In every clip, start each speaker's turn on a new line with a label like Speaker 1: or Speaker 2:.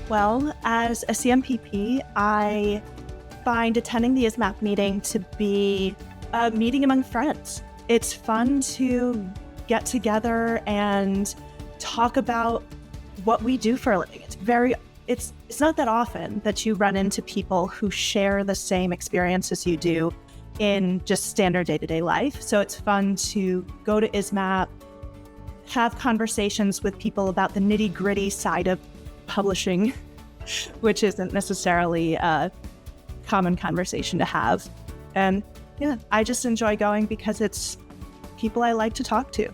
Speaker 1: Well, as a CMPP, I find attending the ISMAP meeting to be a meeting among friends. It's fun to get together and talk about what we do for a living. It's not that often that you run into people who share the same experiences you do in just standard day-to-day life. So it's fun to go to ISMAP, have conversations with people about the nitty-gritty side of publishing, which isn't necessarily a common conversation to have. And yeah, I just enjoy going because it's people I like to talk to.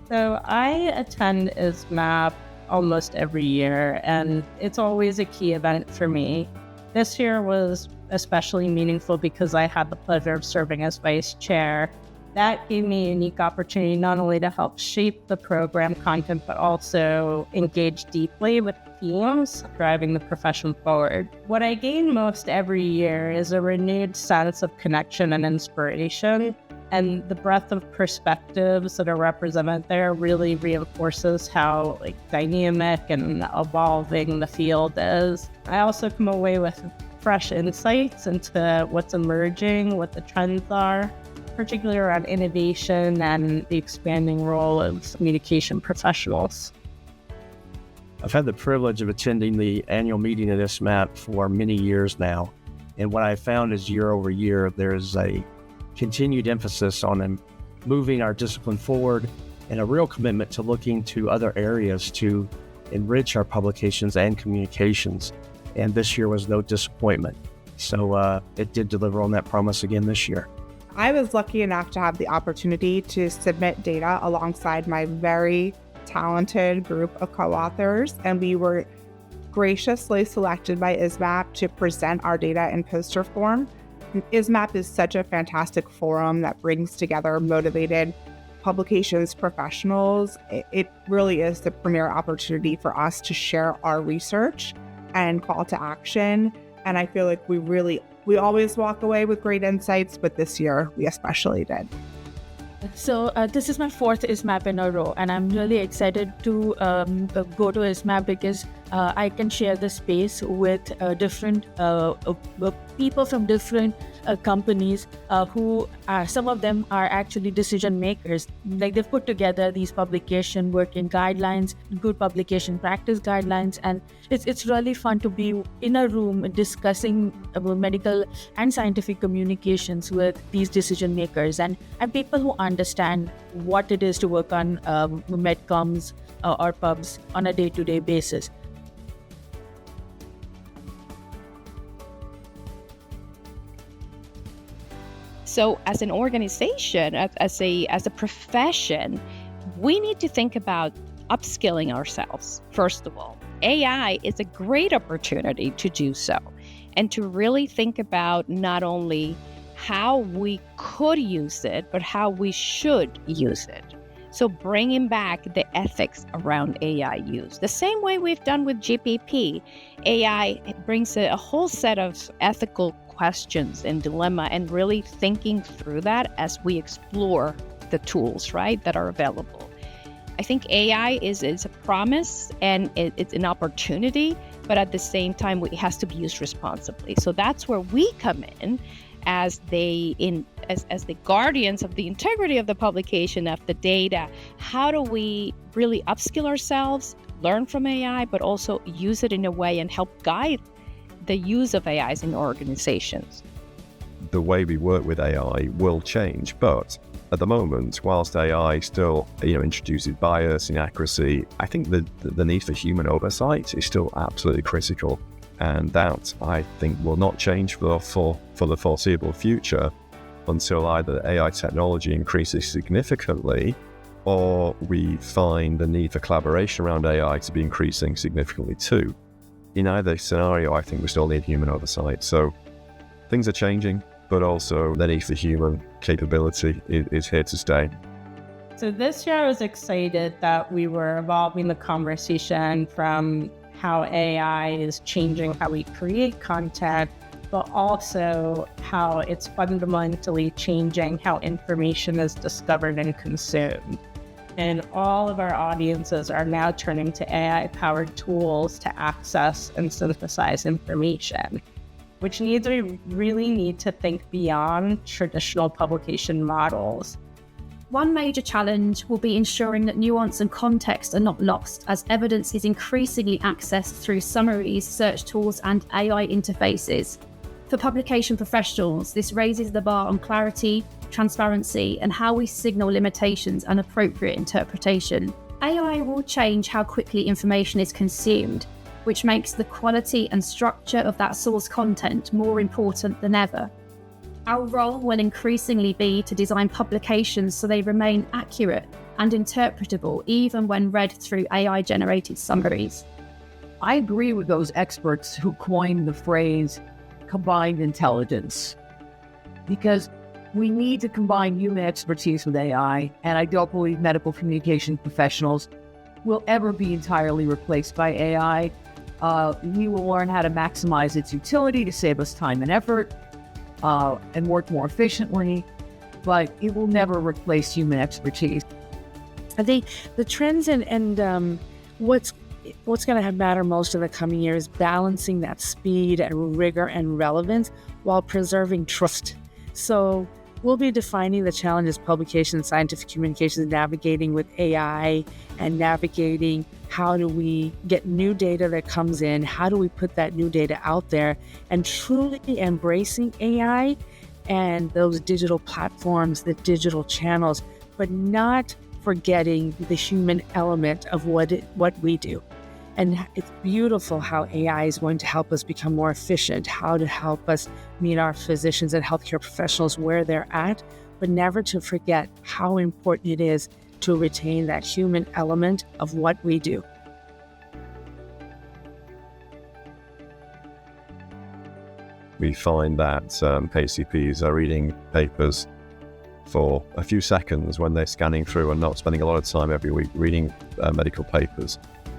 Speaker 2: So I attend ISMAP almost every year, and it's always a key event for me. This year was especially meaningful because I had the pleasure of serving as vice chair. That gave me a unique opportunity not only to help shape the program content, but also engage deeply with teams driving the profession forward. What I gain most every year is a renewed sense of connection and inspiration, and the breadth of perspectives that are represented there really reinforces how dynamic and evolving the field is. I also come away with fresh insights into what's emerging, what the trends are, particularly around innovation and the expanding role of communication professionals.
Speaker 3: I've had the privilege of attending the annual meeting at ISMAP for many years now. And what I found is year over year, there's a continued emphasis on moving our discipline forward and a real commitment to looking to other areas to enrich our publications and communications. And this year was no disappointment. So it did deliver on that promise again this year.
Speaker 4: I was lucky enough to have the opportunity to submit data alongside my very talented group of co-authors, and we were graciously selected by ISMAP to present our data in poster form. ISMAP is such a fantastic forum that brings together motivated publications professionals. It really is the premier opportunity for us to share our research and call to action. And I feel like we always walk away with great insights, but this year we especially did.
Speaker 5: So this is my fourth ISMAP in a row, and I'm really excited to go to ISMAP because I can share the space with different people from different companies who are, some of them are actually decision makers. They've put together these publication working guidelines, good publication practice guidelines, and it's really fun to be in a room discussing medical and scientific communications with these decision makers and people who understand what it is to work on medcoms or pubs on a day-to-day basis.
Speaker 6: So as an organization, as a profession, we need to think about upskilling ourselves, first of all. AI is a great opportunity to do so and to really think about not only how we could use it, but how we should use it. So bringing back the ethics around AI use. The same way we've done with GPP, AI brings a whole set of ethical questions and dilemma and really thinking through that as we explore the tools, right, that are available. I think AI is a promise and it's an opportunity, but at the same time, it has to be used responsibly. So that's where we come in as the guardians of the integrity of the publication, of the data. How do we really upskill ourselves, learn from AI, but also use it in a way and help guide the use of AIs in organizations?
Speaker 7: The way we work with AI will change, but at the moment, whilst AI still introduces bias, inaccuracy, I think the need for human oversight is still absolutely critical, and that I think will not change for the foreseeable future until either AI technology increases significantly or we find the need for collaboration around AI to be increasing significantly too. In either scenario, I think we still need human oversight. So things are changing, but also the need for human capability is here to stay.
Speaker 2: So this year I was excited that we were evolving the conversation from how AI is changing how we create content, but also how it's fundamentally changing how information is discovered and consumed. And all of our audiences are now turning to AI-powered tools to access and synthesize information, which means we really need to think beyond traditional publication models.
Speaker 8: One major challenge will be ensuring that nuance and context are not lost, as evidence is increasingly accessed through summaries, search tools, and AI interfaces. For publication professionals, this raises the bar on clarity, transparency, and how we signal limitations and appropriate interpretation. AI will change how quickly information is consumed, which makes the quality and structure of that source content more important than ever. Our role will increasingly be to design publications so they remain accurate and interpretable, even when read through AI-generated summaries.
Speaker 9: I agree with those experts who coined the phrase combined intelligence, because we need to combine human expertise with AI, and I don't believe medical communication professionals will ever be entirely replaced by AI. We will learn how to maximize its utility to save us time and effort, and work more efficiently, but it will never replace human expertise.
Speaker 10: I think the trends and what's going to matter most in the coming years is balancing that speed and rigor and relevance while preserving trust. So we'll be defining the challenges publication and scientific communications, navigating with AI and navigating how do we get new data that comes in, how do we put that new data out there, and truly embracing AI and those digital platforms, the digital channels, but not forgetting the human element of what we do. And it's beautiful how AI is going to help us become more efficient, how to help us meet our physicians and healthcare professionals where they're at, but never to forget how important it is to retain that human element of what we do.
Speaker 7: We find that HCPs are reading papers for a few seconds when they're scanning through and not spending a lot of time every week reading medical papers.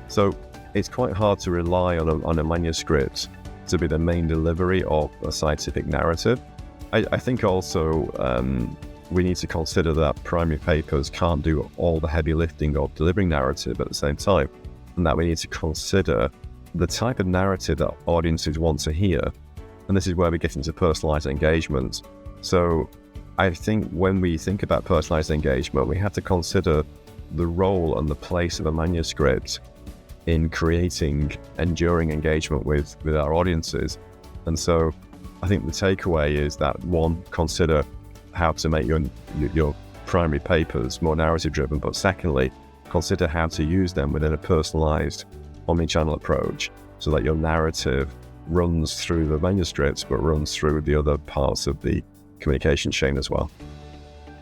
Speaker 7: So it's quite hard to rely on a manuscript to be the main delivery of a scientific narrative. I think also we need to consider that primary papers can't do all the heavy lifting of delivering narrative at the same time, and that we need to consider the type of narrative that audiences want to hear. And this is where we get into personalized engagement. So I think when we think about personalized engagement, we have to consider the role and the place of a manuscript in creating enduring engagement with our audiences. And so I think the takeaway is that, one, consider how to make your primary papers more narrative driven, but secondly, consider how to use them within a personalized omnichannel approach so that your narrative runs through the manuscripts but runs through the other parts of the communication chain as well.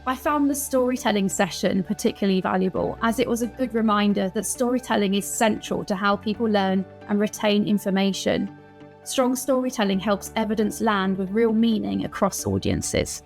Speaker 8: I found the storytelling session particularly valuable, as it was a good reminder that storytelling is central to how people learn and retain information. Strong storytelling helps evidence land with real meaning across audiences.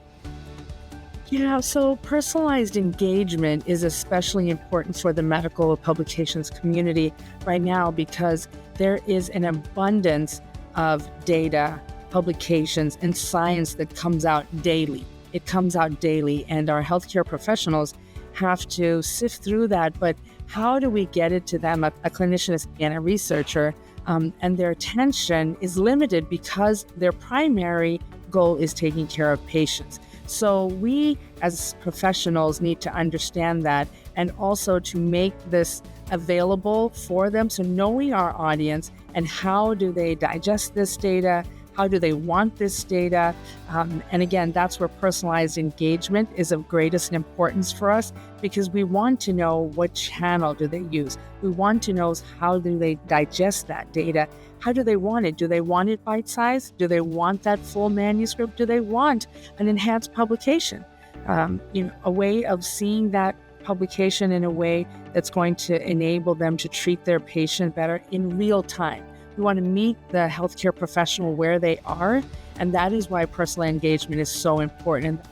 Speaker 10: Yeah, so personalized engagement is especially important for the medical publications community right now, because there is an abundance of data, publications, and science that comes out daily. It comes out daily, and our healthcare professionals have to sift through that. But how do we get it to them? A clinician and a researcher, and their attention is limited because their primary goal is taking care of patients. So we as professionals need to understand that, and also to make this available for them. So knowing our audience and how do they digest this data, how do they want this data? And again, that's where personalized engagement is of greatest importance for us, because we want to know what channel do they use. We want to know how do they digest that data. How do they want it? Do they want it bite-sized? Do they want that full manuscript? Do they want an enhanced publication? A way of seeing that publication in a way that's going to enable them to treat their patient better in real time. We want to meet the healthcare professional where they are, and that is why personal engagement is so important.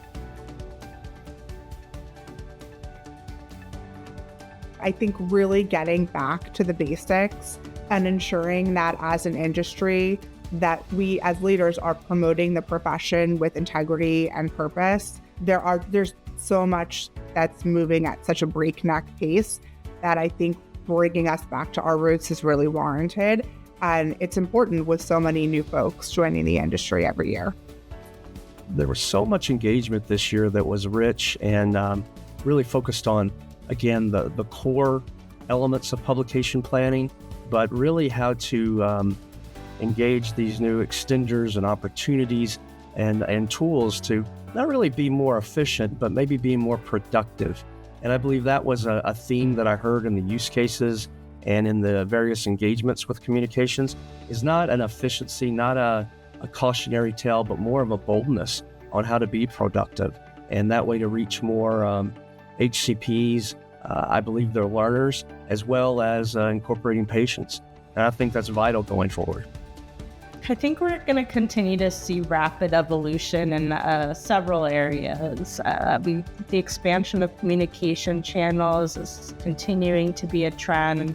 Speaker 4: I think really getting back to the basics and ensuring that as an industry that we as leaders are promoting the profession with integrity and purpose. There's so much that's moving at such a breakneck pace that I think bringing us back to our roots is really warranted. And it's important with so many new folks joining the industry every year.
Speaker 3: There was so much engagement this year that was rich and really focused on, again, the core elements of publication planning, but really how to engage these new extenders and opportunities and tools to not really be more efficient, but maybe be more productive. And I believe that was a theme that I heard in the use cases and in the various engagements with communications, is not an efficiency, not a cautionary tale, but more of a boldness on how to be productive. And that way to reach more HCPs, I believe their learners, as well as incorporating patients. And I think that's vital going forward.
Speaker 2: I think we're going to continue to see rapid evolution in several areas. The expansion of communication channels is continuing to be a trend,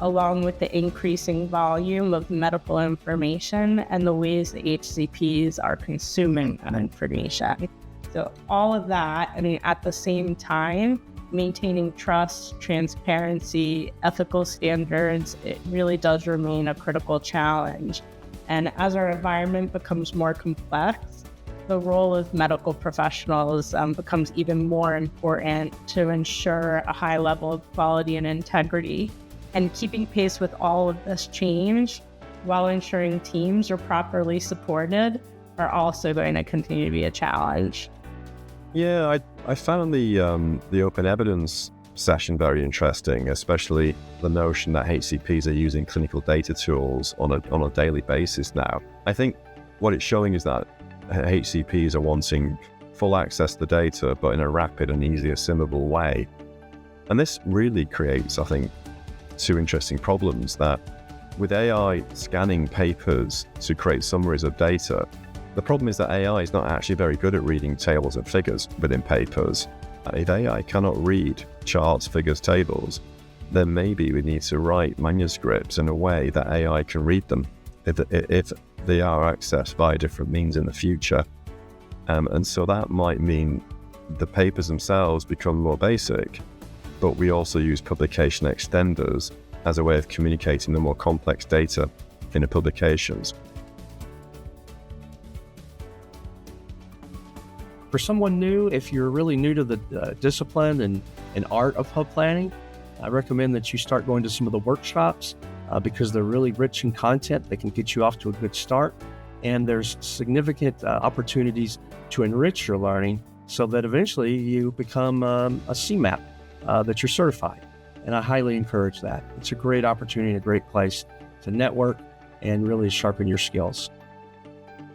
Speaker 2: along with the increasing volume of medical information and the ways the HCPs are consuming that information. So all of that, at the same time, maintaining trust, transparency, ethical standards, it really does remain a critical challenge. And as our environment becomes more complex, the role of medical professionals becomes even more important to ensure a high level of quality and integrity. And keeping pace with all of this change while ensuring teams are properly supported are also going to continue to be a challenge.
Speaker 7: Yeah, I found the open evidence session very interesting, especially the notion that HCPs are using clinical data tools on a daily basis now. I think what it's showing is that HCPs are wanting full access to the data, but in a rapid and easily assimilable way. And this really creates, I think, two interesting problems: that with AI scanning papers to create summaries of data, the problem is that AI is not actually very good at reading tables and figures within papers. If AI cannot read charts, figures, tables, then maybe we need to write manuscripts in a way that AI can read them if they are accessed by different means in the future. And so that might mean the papers themselves become more basic, but we also use publication extenders as a way of communicating the more complex data in the publications.
Speaker 3: For someone new, if you're really new to the discipline and art of pub planning, I recommend that you start going to some of the workshops because they're really rich in content. They can get you off to a good start. And there's significant opportunities to enrich your learning so that eventually you become a CMAP that you're certified. And I highly encourage that. It's a great opportunity, a great place to network and really sharpen your skills.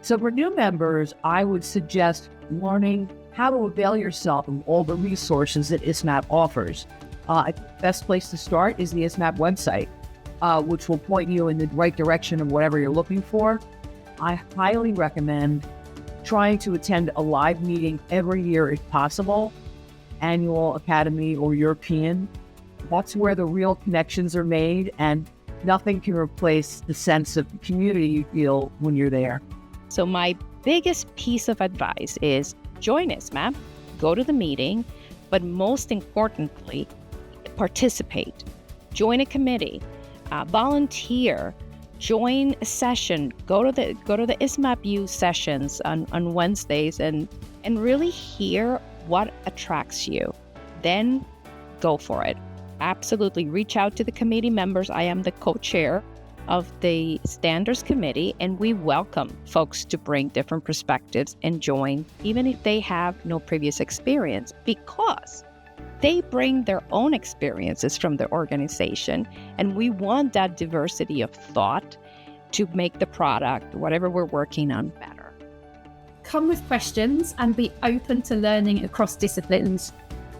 Speaker 9: So for new members, I would suggest learning how to avail yourself of all the resources that ISMAP offers. The best place to start is the ISMAP website, which will point you in the right direction of whatever you're looking for. I highly recommend trying to attend a live meeting every year if possible, annual, academy, or European. That's where the real connections are made, and nothing can replace the sense of community you feel when you're there.
Speaker 6: So my biggest piece of advice is join ISMAP, go to the meeting, but most importantly, participate. Join a committee, volunteer, join a session, go to the ISMAP U sessions on Wednesdays and really hear what attracts you. Then go for it. Absolutely reach out to the committee members. I am the co-chair of the Standards Committee, and we welcome folks to bring different perspectives and join, even if they have no previous experience, because they bring their own experiences from their organization, and we want that diversity of thought to make the product, whatever we're working on, better.
Speaker 8: Come with questions and be open to learning across disciplines,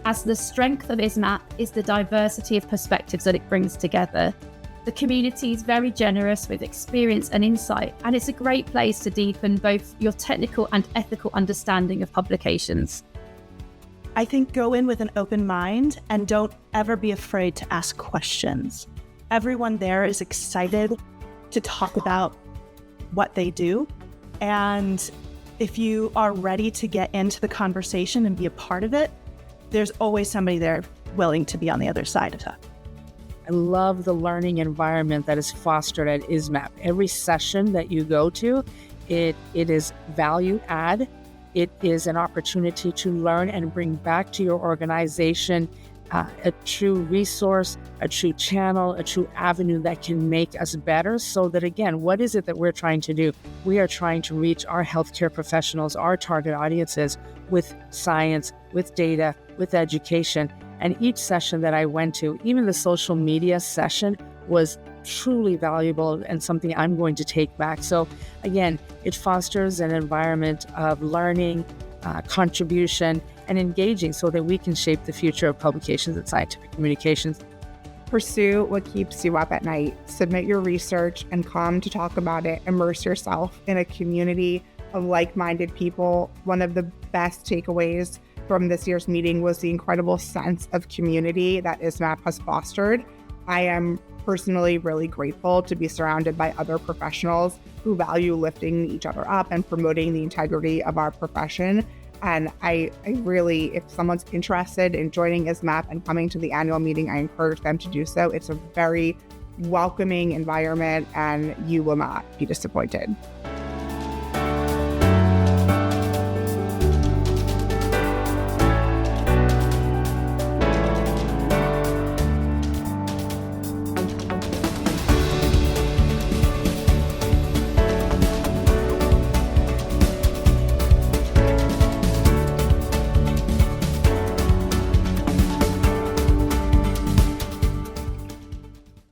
Speaker 8: as the strength of ISMAP is the diversity of perspectives that it brings together. The community is very generous with experience and insight, and it's a great place to deepen both your technical and ethical understanding of publications.
Speaker 1: I think go in with an open mind and don't ever be afraid to ask questions. Everyone there is excited to talk about what they do. And if you are ready to get into the conversation and be a part of it, there's always somebody there willing to be on the other side of that.
Speaker 10: I love the learning environment that is fostered at ISMAP. Every session that you go to, it is value add. It is an opportunity to learn and bring back to your organization a true resource, a true channel, a true avenue that can make us better. So that, again, what is it that we're trying to do? We are trying to reach our healthcare professionals, our target audiences, with science, with data, with education. And each session that I went to, even the social media session, was truly valuable and something I'm going to take back. So again, it fosters an environment of learning, contribution, and engaging so that we can shape the future of publications and scientific communications.
Speaker 4: Pursue what keeps you up at night. Submit your research and come to talk about it. Immerse yourself in a community of like-minded people. One of the best takeaways from this year's meeting was the incredible sense of community that ISMAP has fostered. I am personally really grateful to be surrounded by other professionals who value lifting each other up and promoting the integrity of our profession. And I really, if someone's interested in joining ISMAP and coming to the annual meeting, I encourage them to do so. It's a very welcoming environment and you will not be disappointed.